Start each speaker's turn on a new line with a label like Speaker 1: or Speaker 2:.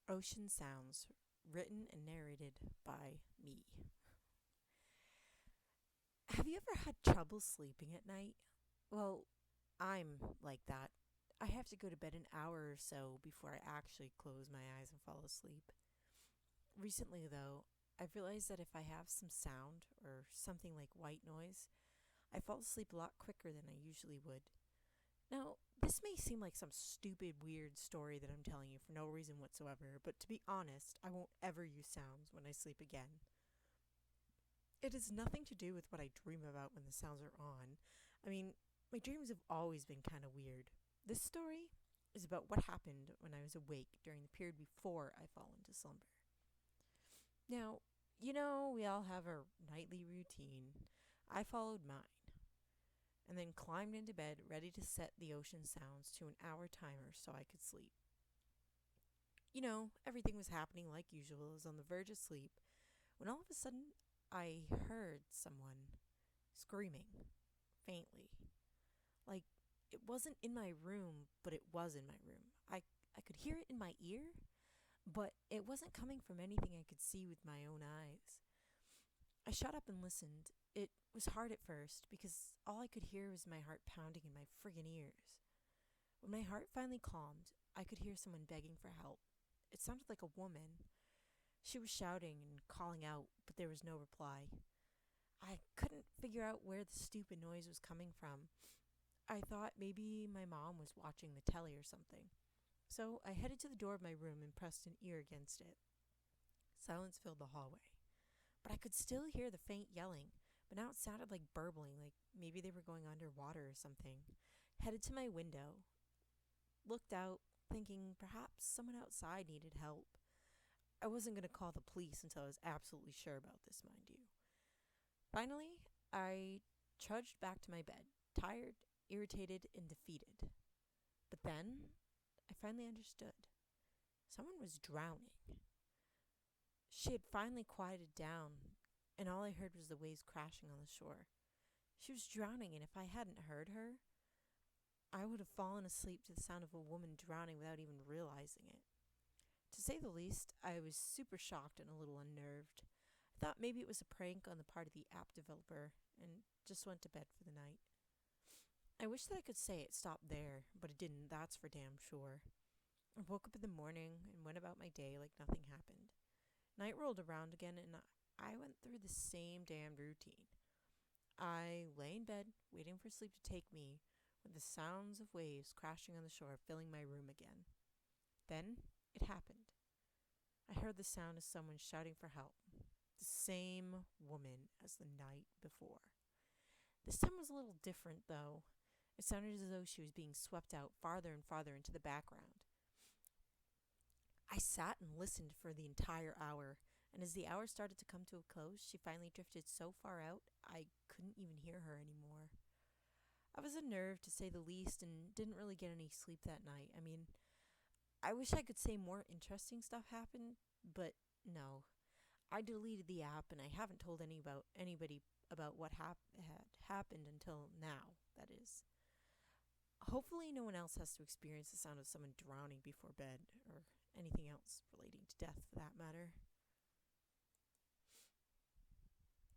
Speaker 1: Ocean Sounds, written and narrated by me. Have you ever had trouble sleeping at night? Well, I'm like that. I have to go to bed an hour or so before I actually close my eyes and fall asleep. Recently, though, I've realized that if I have some sound or something like white noise, I fall asleep a lot quicker than I usually would. Now, this may seem like some stupid, weird story that I'm telling you for no reason whatsoever, but to be honest, I won't ever use sounds when I sleep again. It has nothing to do with what I dream about when the sounds are on. I mean, my dreams have always been kind of weird. This story is about what happened when I was awake during the period before I fall into slumber. Now, we all have our nightly routine. I followed mine and then climbed into bed ready to set the ocean sounds to an hour timer so I could sleep. Everything was happening like usual. I was on the verge of sleep when all of a sudden I heard someone screaming faintly. Like it wasn't in my room, but it was in my room. I could hear it in my ear, but it wasn't coming from anything I could see with my own eyes. I shut up and listened. It was hard at first because all I could hear was my heart pounding in my friggin' ears. When my heart finally calmed, I could hear someone begging for help. It sounded like a woman. She was shouting and calling out, but there was no reply. I couldn't figure out where the stupid noise was coming from. I thought maybe my mom was watching the telly or something. So I headed to the door of my room and pressed an ear against it. Silence filled the hallway. But I could still hear the faint yelling, but now it sounded like burbling, like maybe they were going underwater or something. Headed to my window, looked out, thinking perhaps someone outside needed help. I wasn't going to call the police until I was absolutely sure about this, mind you. Finally, I trudged back to my bed, tired, irritated, and defeated. But then, I finally understood. Someone was drowning. She had finally quieted down, and all I heard was the waves crashing on the shore. She was drowning, and if I hadn't heard her, I would have fallen asleep to the sound of a woman drowning without even realizing it. To say the least, I was super shocked and a little unnerved. I thought maybe it was a prank on the part of the app developer and just went to bed for the night. I wish that I could say it stopped there, but it didn't, that's for damn sure. I woke up in the morning and went about my day like nothing happened. Night rolled around again and I went through the same damned routine. I lay in bed, waiting for sleep to take me, with the sounds of waves crashing on the shore filling my room again. Then it happened. I heard the sound of someone shouting for help. The same woman as the night before. This time was a little different, though. It sounded as though she was being swept out farther and farther into the background. I sat and listened for the entire hour, and as the hour started to come to a close, she finally drifted so far out I couldn't even hear her anymore. I was unnerved, to say the least, and didn't really get any sleep that night. I mean, I wish I could say more interesting stuff happened, but no. I deleted the app, and I haven't told anybody about what had happened until now, that is. Hopefully, no one else has to experience the sound of someone drowning before bed, or anything else relating to death for that matter.